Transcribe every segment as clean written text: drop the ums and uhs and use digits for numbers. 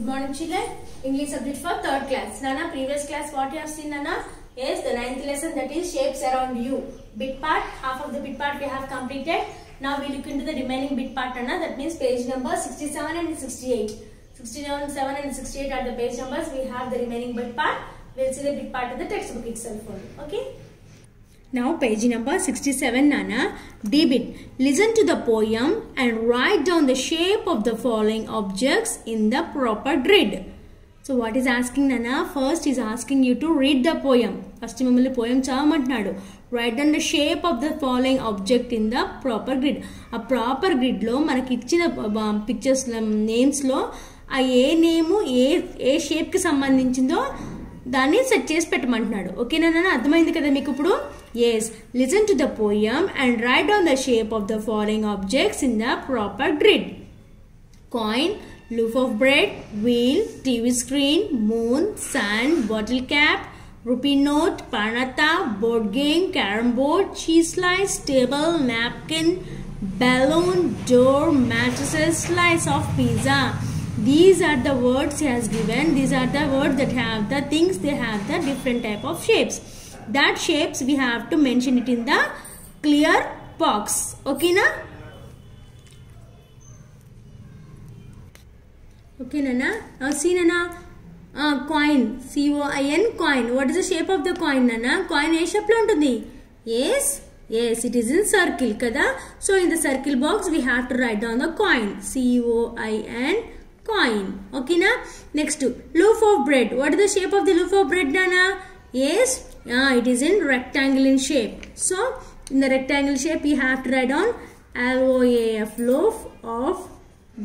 Good morning, children. English subject for 3rd class. Nana, previous class what you have seen, Nana? Yes, the 9th lesson, that is shapes around you. Bit part, half of the bit part we have completed. Now we look into the remaining bit part, Nana. That means page number 67 and 68. 67 and 68 are the page numbers. We have the remaining bit part. We will see the bit part in the textbook itself only. Okay. Now page number 67, Nana. D bit. Listen to the poem and write down the shape of the following objects in the proper grid. So what is asking, Nana? First is asking you to read the poem. First mimmali poem chavamantunnadu. Write down the shape of the following object in the proper grid. A proper grid lo manaki ichina pictures names lo a name A shape కి సంబంధించిందో దాన్ని set చేసి పెట్టమంటున్నాడు. ఓకేనా నాన్న? అర్థమైంది కదా మీకు ఇప్పుడు? Yes, listen to the poem and write down the shape of the following objects in the proper grid. Coin, loaf of bread, wheel, TV screen, moon, sun, bottle cap, rupee note, panata, board game, carom board, cheese slice, table, napkin, balloon, door, mattresses, slice of pizza. These are the words he has given. These are the words that have the things, they have the different type of shapes. That shapes we have to mention it in the clear box. Okay na? Okay Nana? Now see Nana? Coin. C-O-I-N, coin. What is the shape of the coin, Nana? Coin A shape లో ఉంటుంది? Yes. Yes, it is in circle kada. So in the circle box we have to write down the coin. C-O-I-N, coin. Okay na? Next, loaf of bread. What is the shape of the loaf of bread, Nana? Yes, it is in rectangle in shape. So in the rectangle shape you have to write down L-O-A-F, loaf of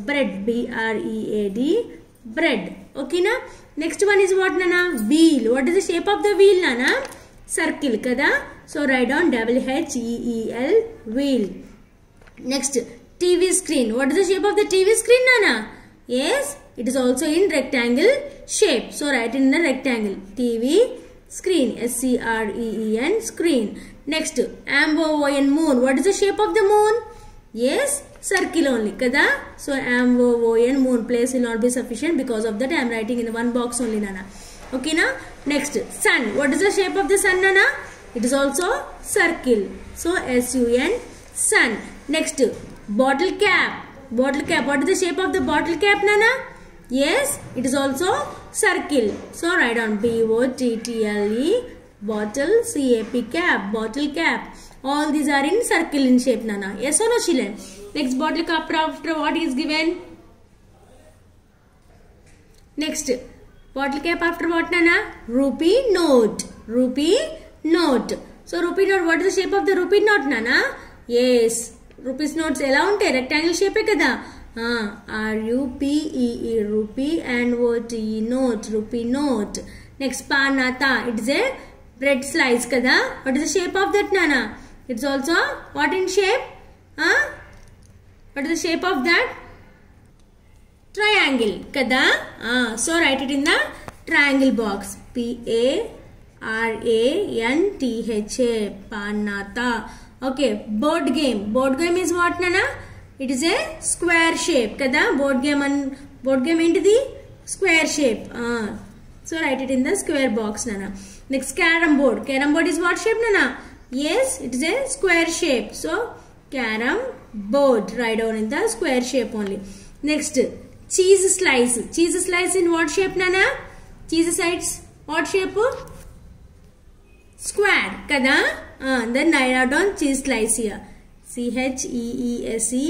bread. B-R-E-A-D, bread. Okay na? Next one is what, Nana? Wheel. What is the shape of the wheel, Nana? Circle kada. So write down W-H-E-E-L, wheel. Next, TV screen. What is the shape of the TV screen, Nana? Yes, it is also in rectangle shape. So write in the rectangle. TV screen. S-C-R-E-E-N, screen. Next, M-O-O-N, moon. What is the shape of the moon? Yes, circle only kada. So M-O-O-N, moon. Place will not be sufficient. Because of that I am writing in one box only, Nana. Okay na? Next, sun. What is the shape of the sun, Nana? It is also circle. So S-U-N, sun. Next, bottle cap. Bottle cap. What is the shape of the bottle cap, Nana? Yes, it is also circle. So write down B-O-T-T-L-E, bottle, C-A-P, cap, bottle cap. All these are in circle in shape, Nana. Yes or no, children? Next, bottle cap after what is given? Next, bottle cap after what, Nana? Rupee note. Rupee note. So rupee note, what is the shape of the rupee note, Nana? Yes, rupees notes ఎలా ఉంటాయి? rectangle shape కదా. R-U-P-E-E, rupee, and O-T-E, note, rupee note. Next, panata. It is a bread slice kada. What is the shape of that, Nana? It's also what in shape? What is the shape of that? Triangle kada. So write it in the triangle box. P-A-R-A-N-T-H-A, panata. Okay, board game. Board game is what, Nana? It is a square shape kada. Board game into the square shape. So write it in the square box, Nana. Next, carom board. Carom board is what shape, Nana? Yes, it is a square shape. So carom board. Write down in the square shape only. Next, cheese slice. Cheese slice in what shape, Nana? Cheese slice what shape? Square kada. Then I write down cheese slice here. C-H-E-E-S-E,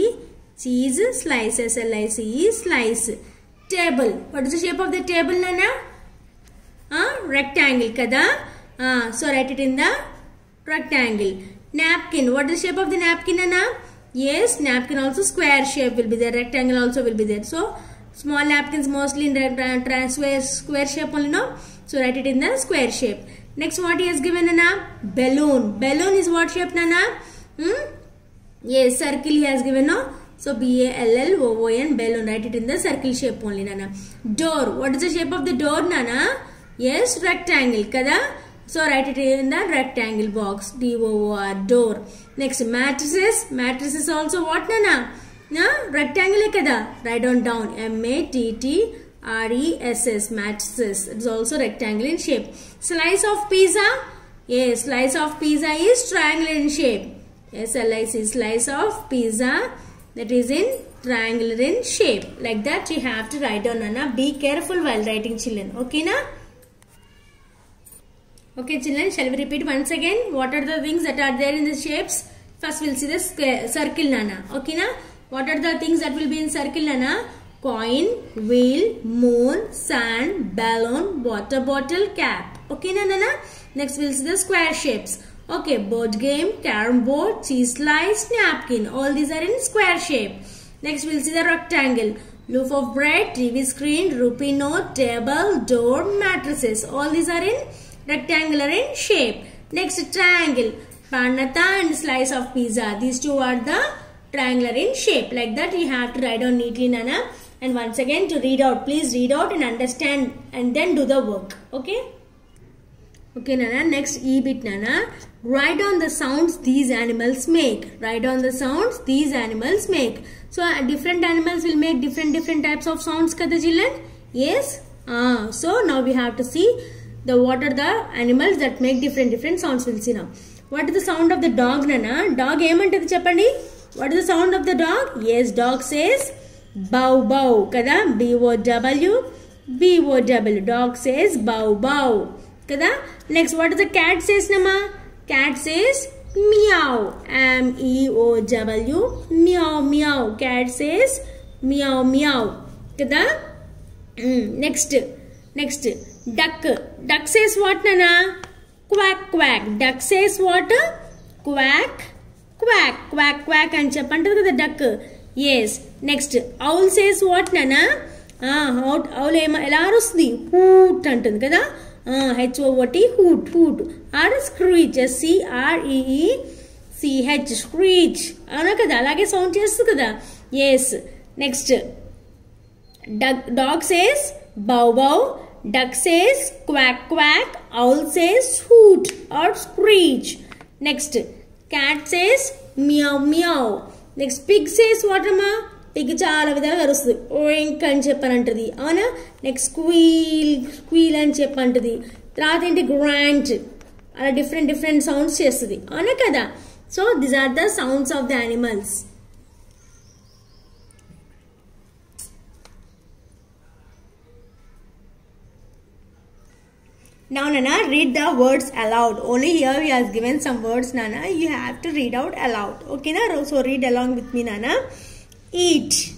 cheese slice, S-L-I-C-E, slice. Table. What is the shape of the table, Nana? Rectangle kada. So write it in the rectangle. Napkin. What is the shape of the napkin, Nana? Yes, napkin also square shape will be there. Rectangle also will be there. So small napkins mostly in square shape only, no? So write it in the square shape. Next, what he has given, Nana? Balloon. Balloon is what shape, Nana? Yes, circle he has given, no? So B-A-L-L-O-O-N, balloon. Write it in the circle shape only, Nana. Door. What is the shape of the door, Nana? Yes, rectangle kada. So write it in the rectangle box. D-O-O-R, door. Next, mattresses. Mattresses also what, Nana? rectangle kada. Write down. M-A-T-T RESS, matrices. It is also rectangle in shape. Slice of pizza. Yes, slice of pizza is triangular in shape. SLIC, slice of pizza, that is in triangular in shape. Like that you have to write down, Nana. Be careful while writing, children. Okay, na? Okay, children, shall we repeat once again? What are the things that are there in the shapes? First we'll see the square, circle, Nana. Okay, na? What are the things that will be in circle, Nana? Coin, wheel, moon, sun, balloon, water bottle, cap. Okay, na, Nana? Next we'll see the square shapes. Okay, board game, carom board, cheese slice, napkin. All these are in square shape. Next we'll see the rectangle. Loaf of bread, TV screen, rupee note, table, door, mattresses. All these are in rectangular in shape. Next triangle. Panata and slice of pizza. These two are the triangular in shape. Like that you have to write down neatly, Nana. And once again to read out. Please read out and understand and then do the work. Okay? Okay, Nana. Next E bit, Nana. Write down the sounds these animals make. Write down the sounds these animals make. So different animals will make different types of sounds, kada children? Yes? So now we have to see what are the animals that make different sounds. We'll see now. What is the sound of the dog, Nana? Dog emantadi cheppandi? What is the sound of the dog? Yes, dog says bow bow, kada? B-O-W, B-O-W. Dog says bow bow, kada? Next, what does the cat says, Nama? Cat says meow, M-E-O-W, meow meow. Cat says meow meow, kada? Next, duck. Duck says what, Nana? Quack quack. Duck says what? Quack quack. Quack quack and cheppantadu kada duck. Yes. Next, owl says what, Nana? Owl ela arustundi? Hoot antund kada? H-O-O-T, hoot hoot. Or screech, S-C-R-E-E-C-H, screech. Avuna kada? Alage sound chestu kada? Yes. Next, dog says bow bow. Duck says quack quack. Owl says hoot or screech. Next, cat says meow meow. Next, pig says what, Amma? Pig chaala vidaluga arustundi. Oink ani cheppantadi. Avuna? Next, squeal ani cheppantadi. Tarvata enti grunt. Ala different sounds chestadi. Avuna kada? So these are the sounds of the animals. Now, Nana, read the words aloud. Only here we have given some words, Nana. You have to read out aloud. Okay, na? So read along with me, Nana. Eat,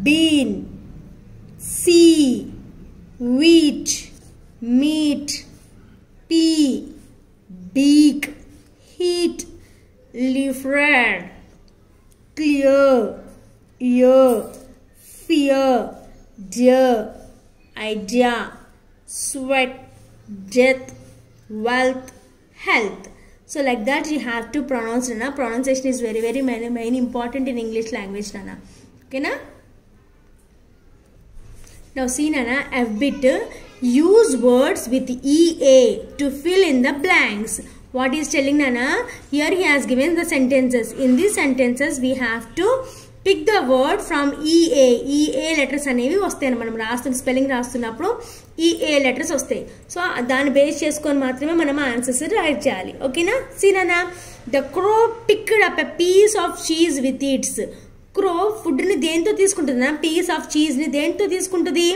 bean, see, wheat, meat, pea, beak, heat, leaf red, clear, ear, fear, dear, idea, sweat, death, wealth, health. So like that you have to pronounce, Nana. Pronunciation is very main important in English language, Nana. Okay, na? Now see, Nana, F bit. Use words with EA to fill in the blanks. What is telling, Nana? Here he has given the sentences. In these sentences we have to pick the word from EA. EA letters అనేవి వస్తాయి. మనం రాస్తున్న spelling రాస్తున్నప్పుడు EA letters వస్తాయి. So దాన్ని base చేసుకొని మాత్రమే మనం ఆన్సర్స్ రైట్ చేయాలి. ఓకేనా? See, Nana, the crow picked up a piece of cheese with its. Crow food ని దేంతో తీసుకుంటుంది? పీస్ ఆఫ్ చీజ్ ని దేంతో తీసుకుంటుంది?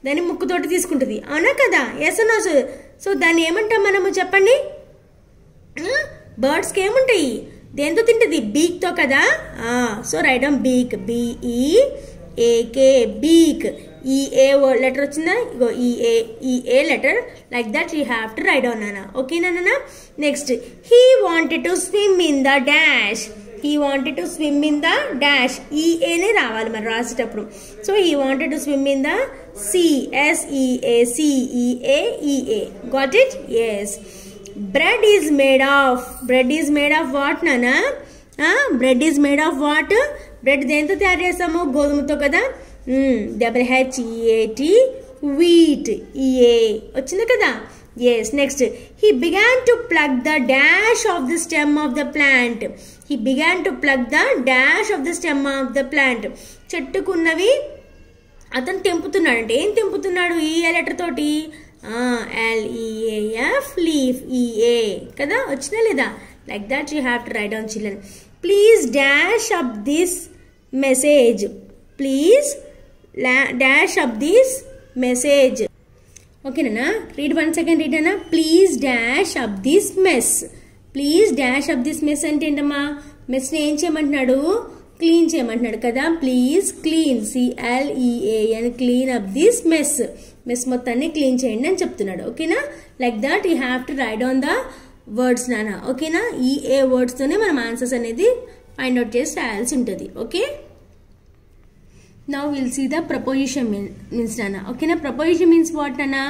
దాన్ని ముక్కుతోటి తీసుకుంటుంది. అవునా కదా? ఎస్ అన్నా? సో దాన్ని ఏమంటాం మనము చెప్పండి? బర్డ్స్ కి ఏముంటాయి? దేంతో తింటది? బీక్ తో కదా? So write down beak, BEAK, beak. EA letter వచ్చిందా? ఇగో EA letter. Like that you have to write down, Nana. Okay, Nana? Next, he wanted to swim in the dash. He wanted to swim in the dash. EA నే రావాలి మరి రాసేటప్పుడు. So he wanted to swim in the sea. SEACEAEA. Got it? Yes. Bread is made of what, Nana? Bread is made of what? Bread దేంతో తయారు చేస్తాము? గోధుమతో కదా? WHEAT, wheat. EA వచ్చింది కదా? Yes. Next, he began to pluck the dash of the stem of the plant. He began to pluck the dash of the stem of the plant. చెట్టుకున్నవి అతను తెంపుతున్నాడు అంటే ఏం తెంపుతున్నాడు ఈ లెటర్ తోటి LEAF లీఫ్ EA కదా వచ్చినా లేదా like that you have to write down children please dash up this message please dash up this message ఓకేనా read once again read అన్నా please dash up this mess please dash up this mess అంటే ఏంటమ్మా మెస్ని ఏం చేయమంటున్నాడు clean చేయమంటున్నాడు కదా please clean CLEAN clean up this mess మొత్తాన్ని clean చేయండి అని చెప్తున్నాడు ఓకేనా like that you have to right on the words నాన్న ఓకేనా ఏ వర్డ్స్తోనే మనం ఆన్సర్స్ అనేది ఫైండ్ అవుట్ చేసి రాయాల్సి ఉంటుంది okay now will see the preposition means నాన్న ఓకేనా ప్రపోజిషన్ మీన్స్ వాట్ నాన్న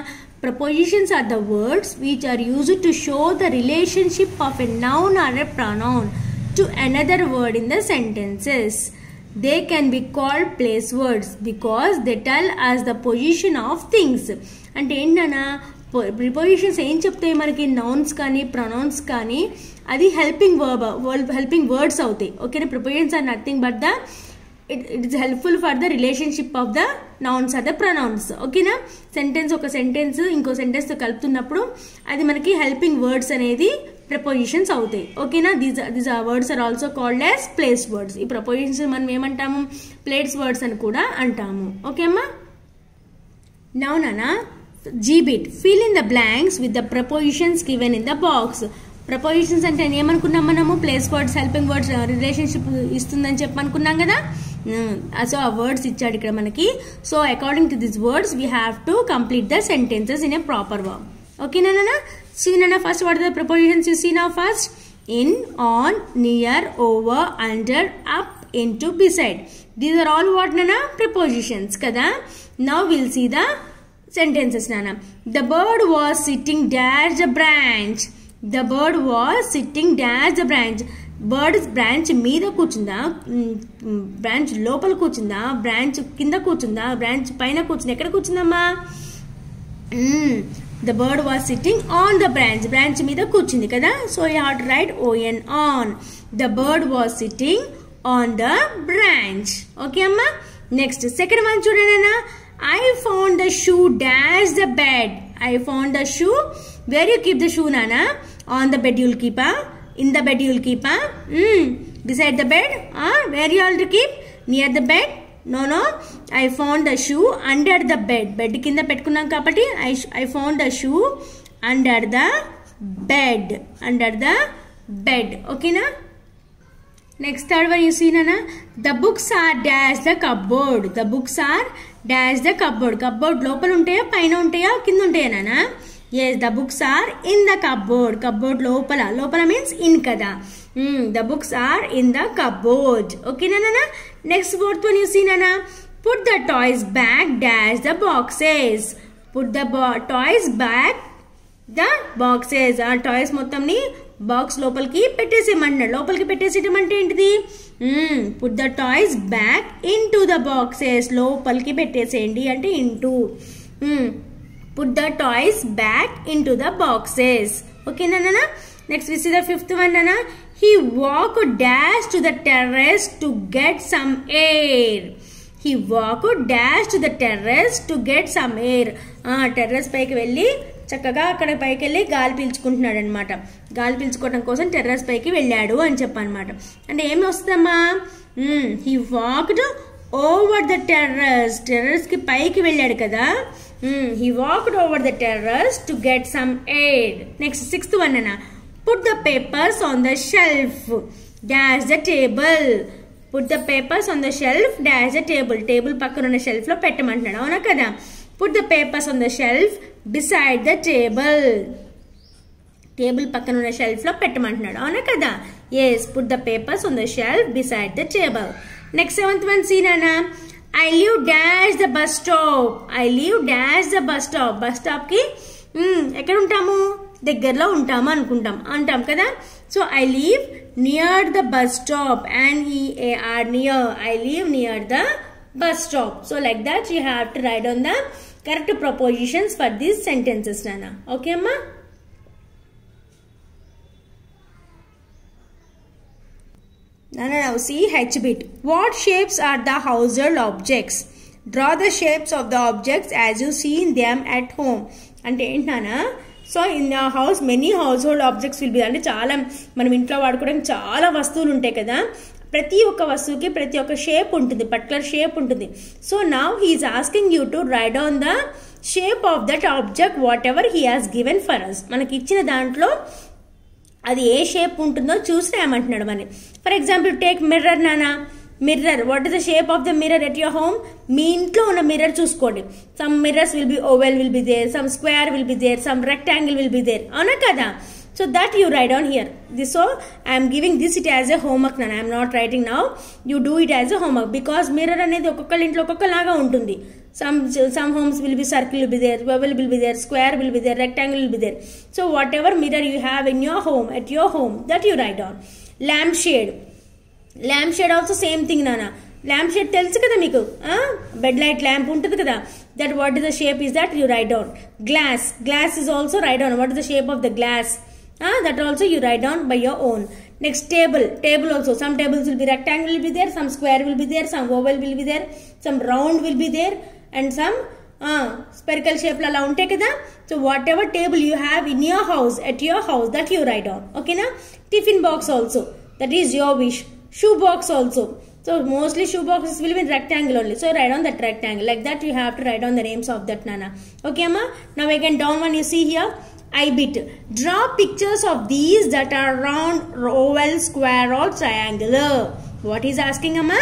prepositions are the words which are used to show the relationship of a noun or a pronoun to another word in the sentences. They can be called place words because they tell us the position of things. అంటే ఏంటన్నా prepositions ఏం చెప్తాయి మనకి nouns కానీ pronounce కానీ అది helping words అవుతాయి ఓకేనా prepositions are nothing but the it is helpful for the relationship of the nouns or the pronouns ఓకేనా సెంటెన్స్ ఒక సెంటెన్స్ ఇంకో సెంటెన్స్ తో కలుపుతున్నప్పుడు అది మనకి హెల్పింగ్ వర్డ్స్ అనేది ప్రపోజిషన్స్ అవుతాయి ఓకేనా these words are also called as place words ఈ ప్రపోజిషన్స్ మనం ఏమంటాము ప్లేస్ వర్డ్స్ అని కూడా అంటాము ఓకే అమ్మా నౌ నానా జీబిట్ fill in the blanks with the prepositions given in the box prepositions అంటే ఏమనుకున్నాం మనము place words helping words relationship ఇస్తుందని చెప్పనుకున్నాం కదా సో ఆ వర్డ్స్ ఇచ్చాడు ఇక్కడ మనకి so according to this words we have to complete the sentences in a proper verb ఓకేనా నాన్న see nana first what are the prepositions you see now first in on near over under up into beside these are all what nana prepositions kada now we'll see the sentences nana the bird was sitting dash the branch the bird was sitting dash the branch bird branch మీద కూర్చుందా branch లోపల కూర్చుందా branch కింద కూర్చుందా branch పైన కూర్చుందా ఎక్కడ కూర్చుందమ్మా The bird was sitting on the branch. Branch మీద కూర్చుంది కదా so you have to write on on. The bird was sitting on the branch. Okay amma? Next second one చూడండి I found the shoe dash the bed. I found the shoe. Where you keep the shoe nana? On the bed you'll keep in the bed you'll keep beside the bed where you have to keep near the bed no I found the shoe under the bed కింద పెట్టుకున్నాం కాబట్టి I found the shoe under the bed okay na next third one you see nana the books are dash the cupboard the books are dash the cupboard లోపల ఉంటాయా పైన ఉంటాయా కింద ఉంటాయా నానా yes the books are in the cupboard లోపల means in kada the books are in the cupboard okay nana next fourth one you see nana put the toys back dash the boxes put the toys back the boxes toys మొత్తం ని box లోపలికి పెట్టేసేయమంటున్నాడు లోపలికి పెట్టేసేయడం అంటే ఏంటిది put the toys back into the boxes లోపలికి పెట్టేసేయండి అంటే into put the toys back into the boxes okay nana next we see the fifth one nana he walked dash to the terrace to get some air he walked dash to the terrace to get some air terrace పైకి వెళ్ళి చక్కగా అక్కడ పైకి వెళ్ళి గాలి పీల్చుకుంటున్నాడు అనమాట గాలి పీల్చుకోవడం కోసం టెర్రస్ పైకి వెళ్ళాడు అని చెప్పనమాట అంటే ఏమి వస్తుందమ్మా he walked over the terrace కి పైకి వెళ్ళాడు కదా he walked over the terrace to get some air next sixth one nana put the papers on the shelf dash the table put the papers on the shelf dash the table పక్కన ఉన్న shelf లో పెట్టమంటున్నాడు అవునా కదా put the papers on the shelf beside the table పక్కన ఉన్న shelf లో పెట్టమంటున్నాడు అవునా కదా yes put the papers on the shelf beside the table next seventh one see nana I live dash the bus stop I live dash the bus stop కి ఎక్కడ ఉంటాము దగ్గరలో ఉంటాము అంటాం కదా so I live near the bus stop NEAR near I live near the bus stop so like that you have to write on the correct prepositions for these sentences nana okay amma nana now see H bit what shapes are the household objects draw the shapes of the objects as you seen them at home. అంటే ఏంటన్నా, so in the house many house hold objects will be, అంటే చాలా మనం ఇంట్లో వాడుకోవడానికి చాలా వస్తువులు ఉంటాయి కదా, ప్రతి ఒక్క వస్తువుకి ప్రతి ఒక్క షేప్ ఉంటుంది, పర్టికులర్ షేప్ ఉంటుంది. So now he is asking you to write down the shape of that object whatever he has given for us. మనకి ఇచ్చిన దాంట్లో అది ఏ షేప్ ఉంటుందో చూసి రాయమంటున్నాడు మరి. ఫర్ ఎగ్జాంపుల్ టేక్ మిర్రర్ నానా. Mirror, what is the shape of the mirror at your home? మీ ఇంట్లో ఉన్న మిర్రర్ చూసుకోండి. Some mirrors will be oval will be there, some square will be there, some rectangle will be there, అవునా కదా? So that you write down here. So I am giving this it as a homework nana. I am not writing now. You do it as a homework because mirror అనేది ఒక్కొక్క ఇంట్లో ఒక్కొక్కలాగా ఉంటుంది. Some homes will be circle will be there, oval will be there, square will be there, rectangle will be there. So whatever mirror you have in your home, at your home, that you write down. Lampshade. Lampshade also same thing nana. Lamp shade తెలుసు కదా మీకు, bed light lamp ఉంటుంది కదా, that what is the shape is that you right down. Glass, glass is also right down, what is the shape of the glass, that also you write down by your own. Next table, table also, some tables will be rectangle will be there, some square will be there, some oval will be there, some round will be there, and some spherical shape la untayi kada. So whatever table you have in your house, at your house, that you write down, okay na. Tiffin box also, that is your wish. Shoe box also, so mostly shoe boxes will be rectangle only, so write down that rectangle. Like that you have to write down the names of that nana. Okay amma, now again down one you see here I-bit. Draw pictures of these that are round, oval, square or triangular. What is asking amma?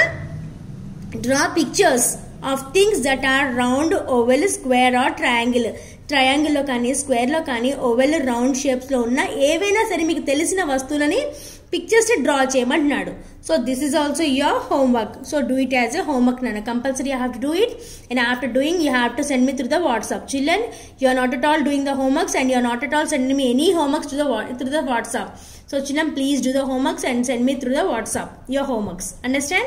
Draw pictures of things that are round, oval, square or triangular. Triangle లో కానీ square లో కానీ oval round shapes లో ఉన్న ఏవైనా సరే మీకు తెలిసిన వస్తువులని పిక్చర్స్ డ్రా చేయమంటున్నాడు. So this is also your homework. So do it as a homework నాన్న. Compulsory you have to do it, and after doing you have to send me through the WhatsApp. Children, you are not at all doing the homeworks and you are not at all sending me any homeworks through the WhatsApp. So children, please do the homeworks and send me through the WhatsApp your homeworks. Understand?